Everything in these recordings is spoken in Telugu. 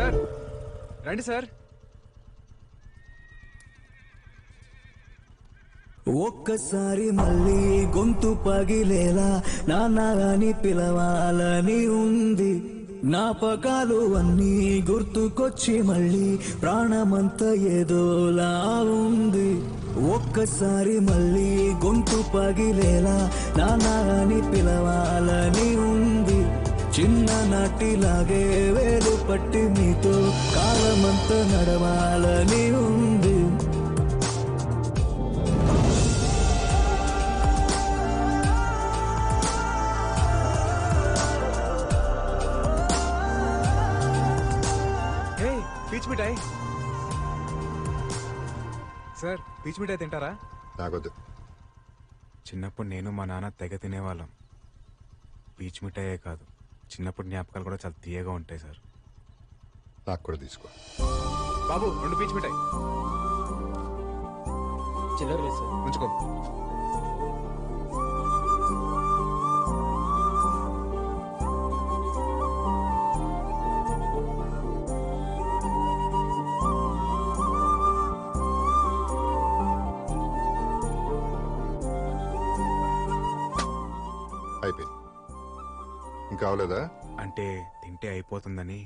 సార్ రండి సార్. ఒక్కసారి మళ్ళీ గొంతు పగిలేలా నాన్నని పిలవాలని ఉంది. జ్ఞాపకాలు అన్నీ గుర్తుకొచ్చి మళ్ళీ ప్రాణమంతా ఏదోలా ఉంది. ఒక్కసారి మళ్ళీ గొంతు పగిలేలా నాన్నని పిలవాలని ఉంది. చిన్ననాటిలాగే వేలు పట్టి మీతో కాలమంతా నడవాలని ఉంది. పీచ్ మిఠాయి సార్, పీచ్ మిఠాయి తింటారా? నాకొద్దు. చిన్నప్పుడు నేను మా నాన్న తెగ తినేవాళ్ళం. పీచ్ మిఠాయే కాదు, చిన్నప్పుడు జ్ఞాపకాలు కూడా చాలా తీయగా ఉంటాయి సార్. నాకు కూడా తీసుకో బాబు. 2 పీచ్ మిఠాయి చిల్లర సార్, ఉంచుకో. అయిపోయింది. ఇంకా అవలేదా? అంటే తింటే అయిపోతుందని.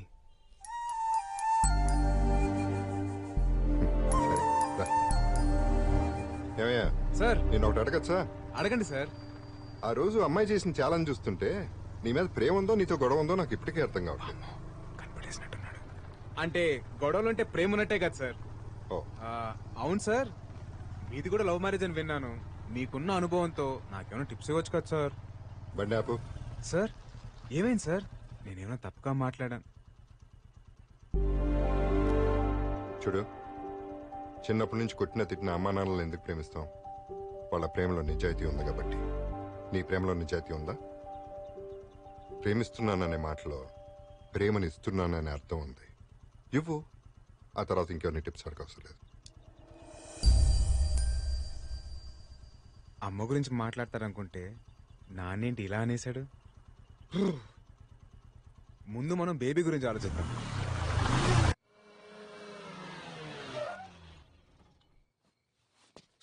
ఏమయ్యా సార్ నేను ఒకటి అడగచ్చా? అడగండి సార్. ఆ రోజు అమ్మాయి చేసిన ఛాలెంజ్ చూస్తుంటే నీ మీద ప్రేమ ఉందో నీతో గొడవ ఉందో నాకు ఇప్పటికే అర్థం కావట్లేదు. కనిపెట్టేసినట్టున్నాడు. అంటే గొడవలు అంటే ప్రేమ ఉన్నట్టే కదా సార్? ఓ అవును సార్. మీది కూడా లవ్ మ్యారేజ్ అని విన్నాను. మీకున్న అనుభవంతో నాకేమైనా టిప్స్ ఇవ్వచ్చు కదా సార్? బండి ఆపు. సార్ ఏమైంది సార్? నేనేమైనా తప్పుగా మాట్లాడాను? చూడు, చిన్నప్పటి నుంచి కొట్టిన తిట్టిన అమ్మా నాన్నలను ఎందుకు ప్రేమిస్తాం? వాళ్ళ ప్రేమలో నిజాయితీ ఉంది కాబట్టి. నీ ప్రేమలో నిజాయితీ ఉందా? ప్రేమిస్తున్నాననే మాటలో ప్రేమని ఇస్తున్నాననే అర్థం ఉంది. ఇవ్వు, ఆ తర్వాత ఇంకెవరిని టిప్స్ అడగవసరం లేదు. అమ్మ గురించి మాట్లాడతారనుకుంటే నాన్నేంటి ఇలా అనేశాడు? ముందు మనం బేబీ గురించి ఆలోచిద్దాం.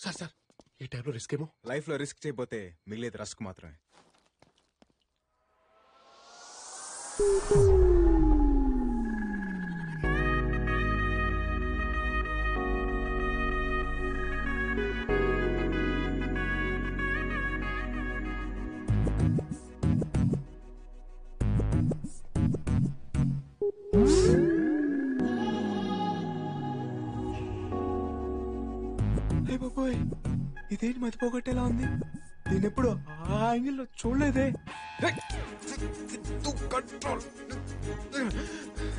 సార్ సార్, ఈ టైంలో రిస్క్ ఏమో. లైఫ్ లో రిస్క్ చేయకపోతే మిగిలేదు రస్క్ మాత్రమే. ఇదేంటి మతిపోగొట్టేలా ఉంది? నేను ఎప్పుడు ఆ యాంగిల్లో చూడలేదే.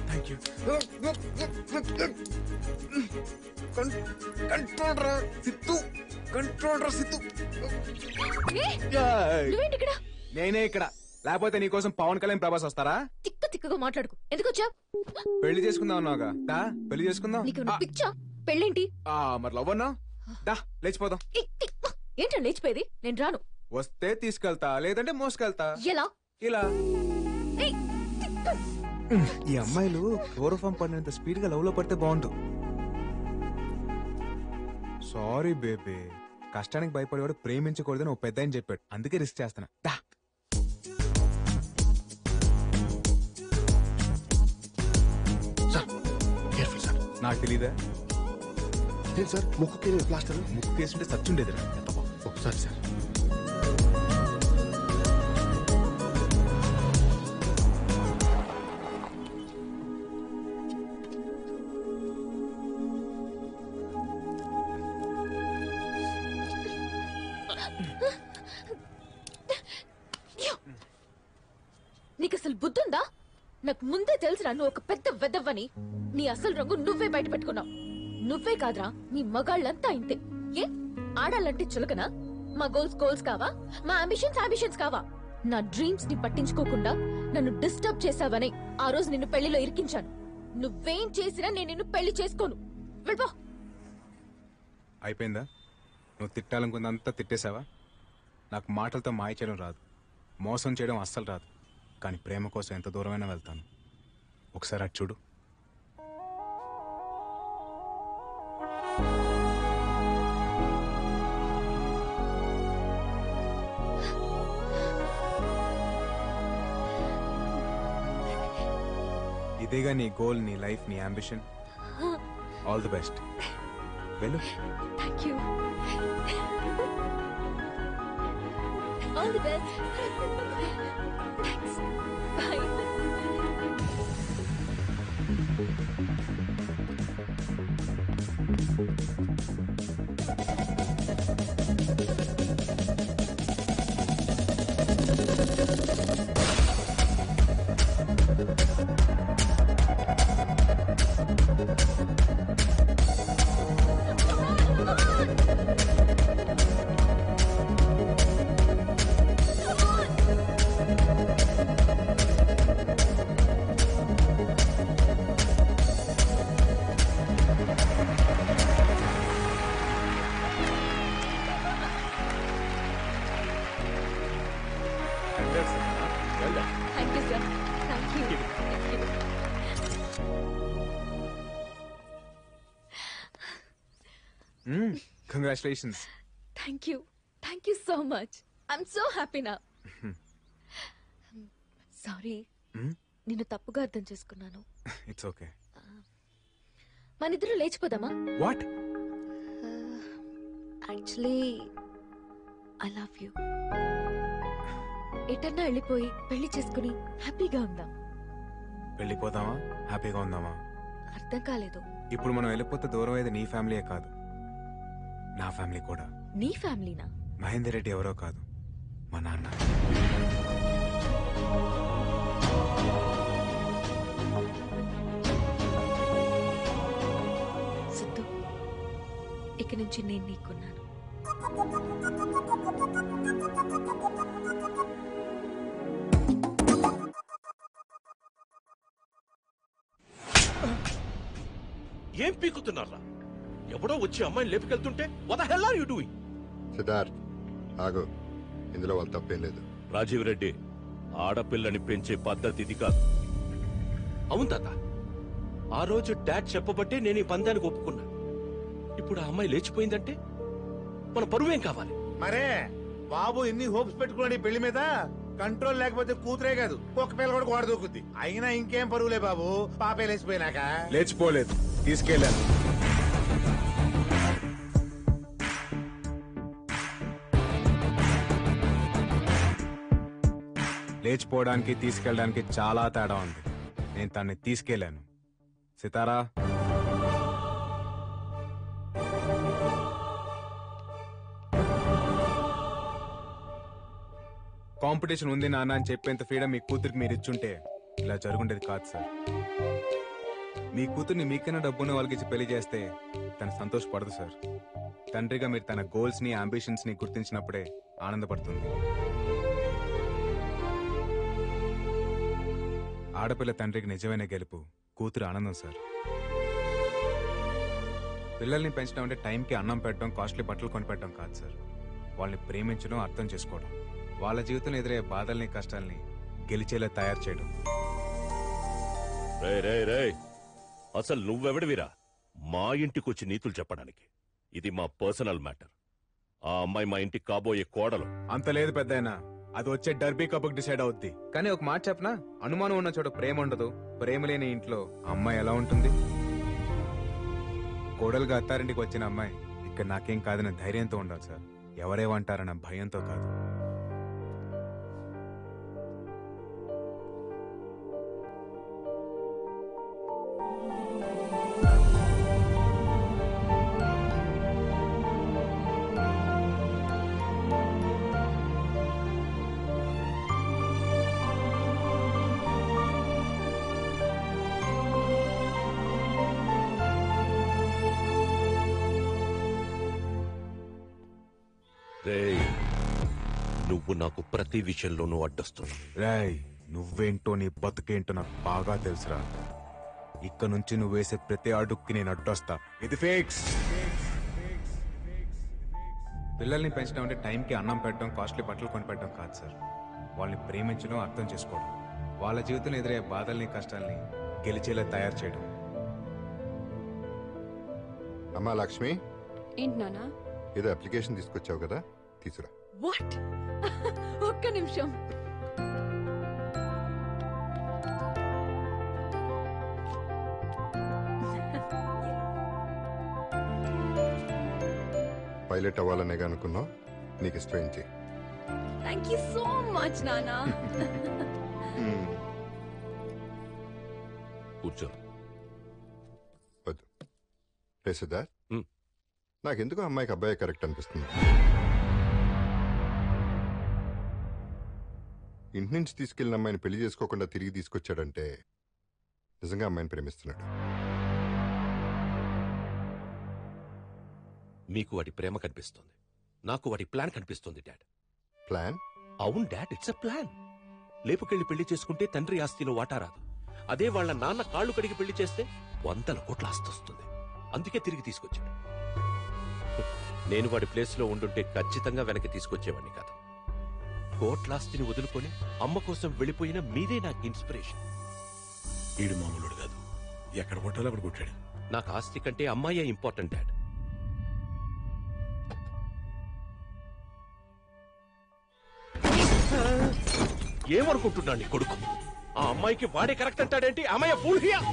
Thank you. నేనే ఇక్కడ, లేకపోతే నీకోసం పవన్ కళ్యాణ్ ప్రభాస్ వస్తారా? తిక్క తిక్కగా మాట్లాడుకు. ఎందుకు వచ్చా? పెళ్లి చేసుకుందాం అన్నావుగా, దా పెళ్లి చేసుకుందాం. పిచ్చా? పెళ్ళేంటి? మరి లవ్ అన్నా, దా లేచిపోదాం. ఏంటో లేచిపోయేది? నేను రాను. వస్తే తీసుకెళ్తా, లేదంటే మోసుకెళ్తా. ఎలా? ఇలా. ఈ అమ్మాయిలు క్లోరోఫామ్ పడినంత స్పీడ్ గా లవ్ లో పడితే బాగుండు. సారీ బేబీ, కష్టానికి భయపడేవాడు ప్రేమించకూడదని ఓ పెద్ద ఆయన చెప్పాడు, అందుకే రిస్క్ చేస్తున్నా. దా. నాకు తెలీదా? సార్ ముక్కు ప్లాస్టర్. ముక్కు కేసుంటే సచ్చుండేదిరా. ఒకసారి సార్. నీకు అసలు బుద్ధుందా? నాకు ముందే తెలుసురా నువ్వు ఒక పెద్ద వెదవ్వని. నీ అసలు రంగు నువ్వే బయట పెట్టుకున్నావు. నువ్వే కాదురా, నీ మగాళ్ళంతా ఇంతే. ఏ ఆడాలంటే చులకనా? మా గోల్స్ కావా? మా అంబిషన్స్ కావా? నా డ్రీమ్స్ ని పట్టించుకోకుండా నన్ను డిస్టర్బ్ చేసావని ఆ రోజు నిన్ను పెళ్లిలో ఇరికించాను. నువ్వేం చేసినా నేను నిన్ను పెళ్లి చేసుకోను. వెళ్ళిపో. అయిపోయిందా? నువ్వు తిట్టాలనుకుందంతా తిట్టేశావా? నాకు మాటలతో మాయ చేయడం రాదు, మోసం చేయడం అస్సలు రాదు. కానీ ప్రేమ కోసం ఎంత దూరమైనా వెళ్తాను. ఒకసారి అటు చూడు. ఇదేగా నీ గోల్, నీ లైఫ్, నీ అంబిషన్. All the best. వెళ్ళు. Thank you. All the best. Thanks. Bye. Thank you sir. Thank you. Congratulations. Thank you. Thank you so much. I'm so happy నా. సారీ, నిన్ను తప్పుగా అర్థం చేసుకున్నాను. It's okay. మనిద్దరం లేచిపోదామా? What? Actually I love you. ఎటన్నా వెళ్ళిపోయి పెళ్లి చేసుకుని హ్యాపీగా ఉందాం. వెళ్ళిపోదామా? హ్యాపీగా ఉందామా? అర్థం కాలేదు. ఇప్పుడు మనం వెళ్ళిపోతే దూరం అయ్యేది నీ ఫ్యామిలీయే కాదు, నా ఫ్యామిలీ కూడా. నీ ఫ్యామిలీనా? మహేందర్ రెడ్డి ఎవరో కాదు, మా నాన్న. సిద్ధు, ఇక నుంచి నేను నీకున్నాను. ఏం పీకుతున్నారా? ఎవడో వచ్చి అమ్మాయిని లేపుకెళ్తుంటే what the hell are you doing? Siddharth ఆగు, ఇందులో వాళ్ళు తప్పేం లేదు. రాజీవ్ రెడ్డి, ఆడపిల్లని పెంచే పద్ధతి ఇది కాదు. అవును తాత, ఆ రోజు డాడ్ చెప్పబట్టే నేను ఈ పందానికి ఒప్పుకున్నా. ఇప్పుడు ఆ అమ్మాయి లేచిపోయిందంటే మన పరువేం కావాలి? మరే బాబు ఎన్ని హోప్స్ పెట్టుకున్నాడు ఈ పెళ్లి మీద. కంట్రోల్ లేకపోతే కూతురే కాదు ఒక్క పిల్ల కూడా గోడ దూకుద్ది. అయినా ఇంకేం పరువులే బాబు, పాపే లేచిపోయినాక. లేచిపోలేదు, తీసుకెళ్ళాను. లేచిపోవడానికి తీసుకెళ్ళడానికి చాలా తేడా ఉంది. నేను తన్ని తీసుకెళ్ళాను. సితారా, కాంపిటీషన్ ఉంది నాన్న అని చెప్పేంత ఫ్రీడమ్ మీ కూతురికి మీరు ఇచ్చుంటే ఇలా జరుగుండేది కాదు సార్. మీ కూతుర్ని మీకైనా డబ్బున్న వాళ్ళకి ఇచ్చి పెళ్లి చేస్తే తను సంతోషపడదు సార్. తండ్రిగా మీరు తన గోల్స్ ని, అంబిషన్స్ ని గుర్తించినప్పుడే ఆనందపడుతుంది. ఆడపిల్ల తండ్రికి నిజమైన గెలుపు కూతురు ఆనందం సార్. పిల్లల్ని పెంచడం అంటే టైంకి అన్నం పెట్టడం, కాస్ట్లీ బట్టలు కొనిపెట్టడం కాదు సార్. వాళ్ళని ప్రేమించడం, అర్థం చేసుకోవడం, వాళ్ళ జీవితంలో ఎదురయ్యే బాధల్ని, కష్టాల్ని గెలిచేలా తయారు చేయడం. అసలు నువ్వెవడివిరా మా ఇంటికొచ్చి నీతులు చెప్పడానికి? ఇది మా పర్సనల్ మ్యాటర్. ఆ అమ్మాయి మా ఇంటికి కాబోయే కోడలు. అంత లేదు పెద్దయినా, అది వచ్చే డర్బీ కప్కి డిసైడ్ అవుద్ది. కానీ ఒక మాట చెప్పనా, అనుమానం ఉన్న చోట ప్రేమ ఉండదు. ప్రేమ లేని ఇంట్లో అమ్మాయి ఎలా ఉంటుంది? కోడలుగా అత్తారింటికి వచ్చిన అమ్మాయి ఇక్కడ నాకేం కాదన్న ధైర్యంతో ఉండాలి సార్, ఎవరేమంటారన్న భయంతో కాదు. నువ్వు నాకు ప్రతి విషయంలోనూ అడ్డొస్తున్నావు. రాయ్, నువ్వేంటో నీ బతుకేంటో నాకు బాగా తెలుసురా. ఇక్కడ నుంచి నువ్వు వేసే ప్రతి అడుక్కి నేను అడ్డొస్తా. ఇది ఫిక్స్. పిల్లల్ని పెంచడం అంటే టైంకి అన్నం పెట్టడం, కాస్ట్లీ బట్టలు కొనిపెట్టడం కాదు సార్. వాళ్ళని ప్రేమించడం, అర్థం చేసుకోవడం, వాళ్ళ జీవితంలో ఎదురయ్యే బాధల్ని, కష్టాల్ని గెలిచేలా తయారు చేయడం. అమ్మా లక్ష్మి, ఏంటి నానా? ఏదో అప్లికేషన్ తీసుకొచ్చావు కదా, తీసురా. వాట్? ఒక్క నిమిషం. పైలట్ అవ్వాలనేగా అనుకున్నావు, నీకు ఇష్టమైంది. థ్యాంక్ యూ సో మచ్ నానా. కూర్చో. వద్దు రే సిద్ధార్థ్, హ్మ్. నాకెందుకు అమ్మాయికి అబ్బాయి కరెక్ట్ అనిపిస్తుంది. ఇంటి నుంచి తీసుకెళ్లిన అమ్మాయిని పెళ్లి చేసుకోకుండా తిరిగి తీసుకొచ్చాడంటే నిజంగా అమ్మాయిని ప్రేమిస్తున్నాడు. మీకు వాడి ప్రేమ కనిపిస్తుంది, నాకు వాడి ప్లాన్ కనిపిస్తుంది డాడ్. ప్లాన్? అవును డాడ్, ఇట్స్ ఎ ప్లాన్. లేపుకెళ్లి పెళ్లి చేసుకుంటే తండ్రి ఆస్తిలో వాటా రాదు. అదే వాళ్ళ నాన్న కాళ్ళు కడిగి పెళ్లి చేస్తే 100 కోట్ల ఆస్తి వస్తుంది. అందుకే తిరిగి తీసుకొచ్చాడు. నేను వాడి ప్లేస్ లో ఉండుంటే ఖచ్చితంగా వెనక్కి తీసుకొచ్చేవాడిని కాదు. కోట్లాస్తిని వదులుకొని అమ్మ కోసం వెళ్ళిపోయిన మీరే నాకు ఇన్స్పిరేషన్. ఈడు మామూలుడు కాదు, ఎక్కడ కొట్టాలో అక్కడ కొట్టాడు. నాకు ఆస్తి కంటే అమ్మాయే ఇంపార్టెంట్ డాడ్. ఏమనుకుంటున్నాడు నీ కొడుకు? ఆ అమ్మాయికి వాడే కరెక్ట్ అంటాడేంటి? అమ్మాయి ఫూల్ హియర్.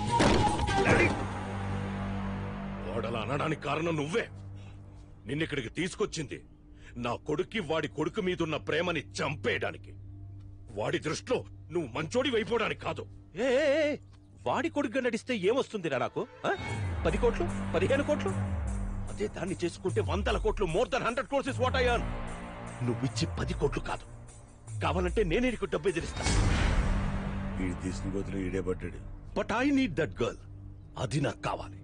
వాడలా అనడానికి కారణం నువ్వే. నిన్నిక్కడికి తీసుకొచ్చింది నా కొడుక్కి వాడి కొడుకు మీదున్న ప్రేమని చంపేయడానికి. వాడి దృష్టిలో నువ్వు మంచోడి వైపోవడానికి కాదు. వాడి కొడుకుగా నడిస్తే ఏమొస్తుంది నాకు? 10 కోట్లు, 15 కోట్లు? అదే దాన్ని చేసుకుంటే 100 కోట్లు, more than 100 crores is what I earn. నువ్విచ్చి 10 కోట్లు కాదు, కావాలంటే నేనే నీకు డబ్బు ఎదిరిస్తా. ఈడు తీసుకుని గోతులు ఈడే పడ్డాడు. But I need that girl. అది నాకు కావాలి.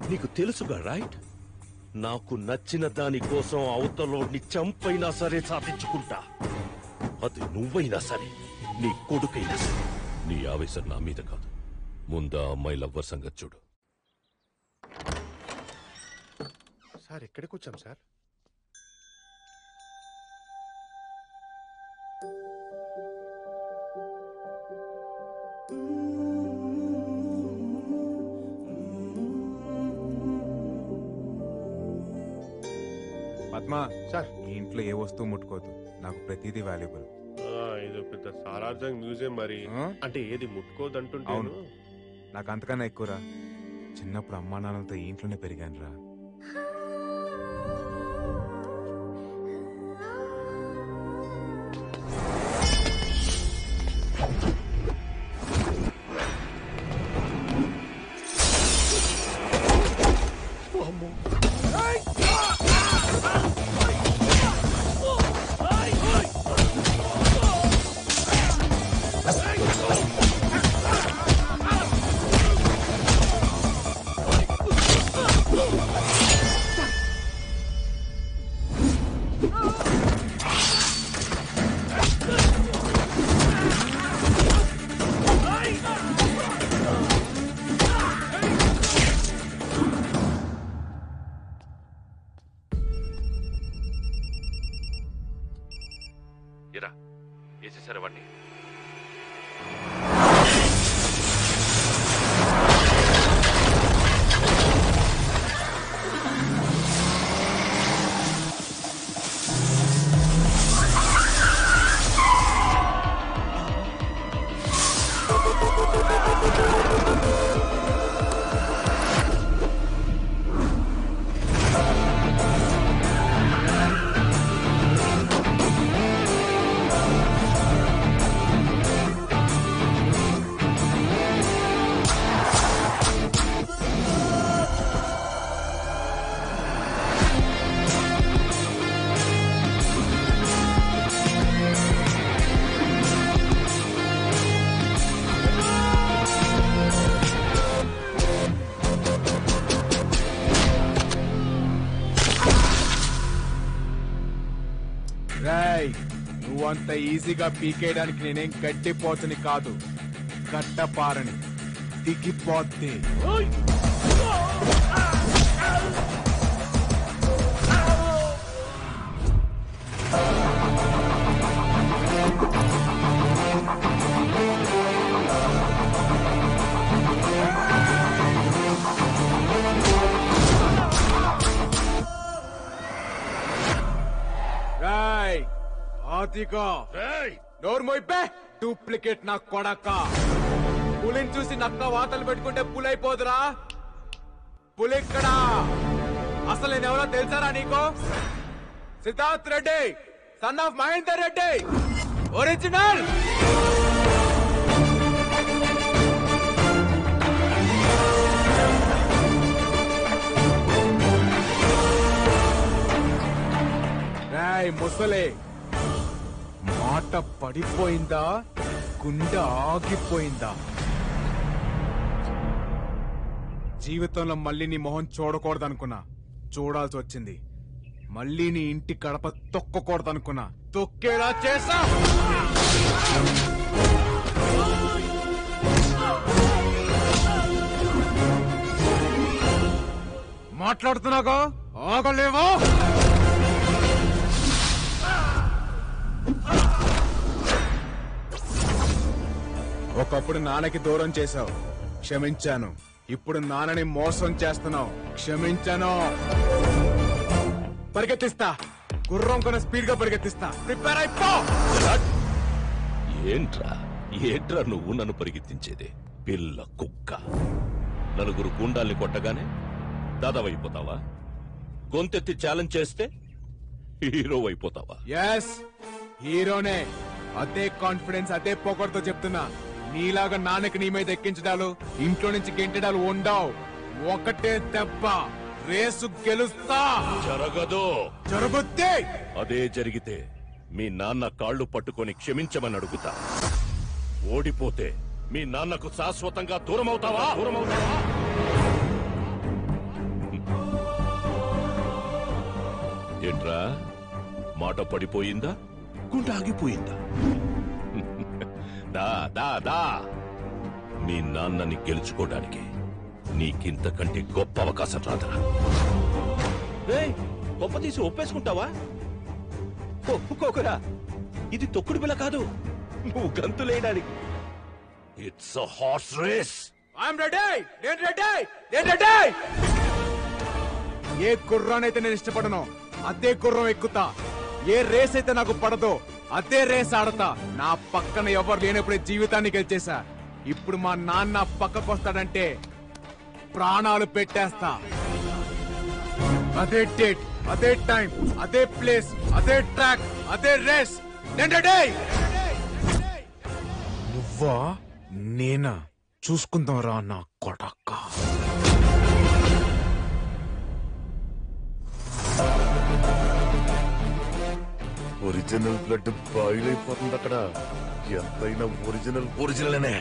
నీకు తెలుసుగా రైట్? నాకు నచ్చిన దాని కోసం అవతలోని చంపైనా సరే సాధించుకుంటా. అది నువ్వైనా సరే, నీ కొడుకైనా సరే. నీ ఆవేశం నా మీద కాదు, ముందా అమ్మాయి లవ్వర్ సంగతి చూడు. సార్ ఎక్కడికి వచ్చాం సార్? పద్మా సార్ ఈ ఇంట్లో ఏ వస్తువు ముట్టుకోవద్దు, నాకు ప్రతిదీ వాల్యుబుల్. ఇది పెద్ద సారార్థం మ్యూజియం మరి. అంటే ఏది ముట్టుకోదంటుంటే అవును, నాకు అంతకన్నా ఎక్కువరా. చిన్నప్పుడు అమ్మా నాన్నలతో ఈ ఇంట్లోనే పెరిగాను రా. ఇరా వేసేసారా వాడిని? నువ్వంత ఈజీగా పీకేయడానికి నేనేం గట్టిపోతుని కాదు, గట్టపారని దిగిపోతే. నోరు మోయిపే డూప్లికేట్ నా కొడక. పులిని చూసి నక్క వాతలు పెట్టుకుంటే పులైపోదురా. పులిక్కడ అసలు నేనెవరో తెలుసారా నీకు? Siddharth Reddy, son of Mahender Reddy, original. రాయ్ ముసలే, మాట పడిపోయిందా, గుండె ఆగిపోయిందా? జీవితంలో మళ్ళీ నీ మొహం చూడకూడదనుకున్నా, చూడాల్సి వచ్చింది. మళ్ళీ నీ ఇంటి గడప తొక్కకూడదనుకున్నా, తొక్కేలా చేసా. మాట్లాడుతున్నాగా ఆగలేవా? ఒకప్పుడు నాన్నకి దూరం చేశావు, క్షమించాను. ఇప్పుడు నాన్నని మోసం చేస్తున్నావు, క్షమించాను. పరిగెత్తిస్తా, గుర్రం కొన స్పీడ్ గా పరిగెత్తిస్తా. ప్రిపేర్ అయిపో. ఏంట్రా నువ్వు నన్ను పరిగెత్తించేది? పిల్ల కుక్క. నలుగురు గుండాల్ని కొట్టగానే దాదావైపోతావా? గొంతెత్తి ఛాలెంజ్ చేస్తే హీరో అయిపోతావా? ఎస్, హీరోనే. అదే కాన్ఫిడెన్స్, అదే పొగడుతో చెప్తున్నా. నీలాగా నాన్నకి నీ మీద ఎక్కించడాలు, ఇంట్లో నుంచి గెంటడాలు ఉండవు. ఒకటే దెబ్బ, రేసు గెలుస్తా. జరగదు. జరుగుద్ది. అదే జరిగితే మీ నాన్న కాళ్ళు పట్టుకొని క్షమించమని అడుగుతా. ఓడిపోతే మీ నాన్నకు శాశ్వతంగా దూరం అవుతావా? ఏంట్రా, మాట పడిపోయిందా, గుండె ఆగిపోయిందా? దా దా దా, మీ నాన్నని గెలుచుకోవడానికి నీకింతకంటే గొప్ప అవకాశం రాదురా. గొప్ప తీసి ఒప్పేసుకుంటావా? ఒప్పుకోకురా, ఇది తొక్కుడు బిల్ల కాదు, నువ్వు గంతులేయడానికి. It's a horse race. I'm ready. నేను రెడీ. ఏ గుర్రానైతే నేను ఇష్టపడను అదే గుర్రం ఎక్కుతా. ఏ రేస్ అయితే నాకు పడదో అదే రేస్ ఆడతా. నా పక్కన ఎవరు లేనప్పుడే జీవితాన్ని గెలిచేశా. ఇప్పుడు మా నాన్న పక్కకొస్తాడంటే ప్రాణాలు పెట్టేస్తా. అదే డేట్, అదే టైం, అదే ప్లేస్, అదే ట్రాక్, అదే రేస్. నేను రెడీ. నువ్వా నేనా చూసుకుందాం రా నా కొడక్క. ఒరిజినల్ బ్లడ్ బాయిల్ అయిపోతుంది అక్కడ. ఎంతైనా ఒరిజినల్ ఒరిజినల్ అనే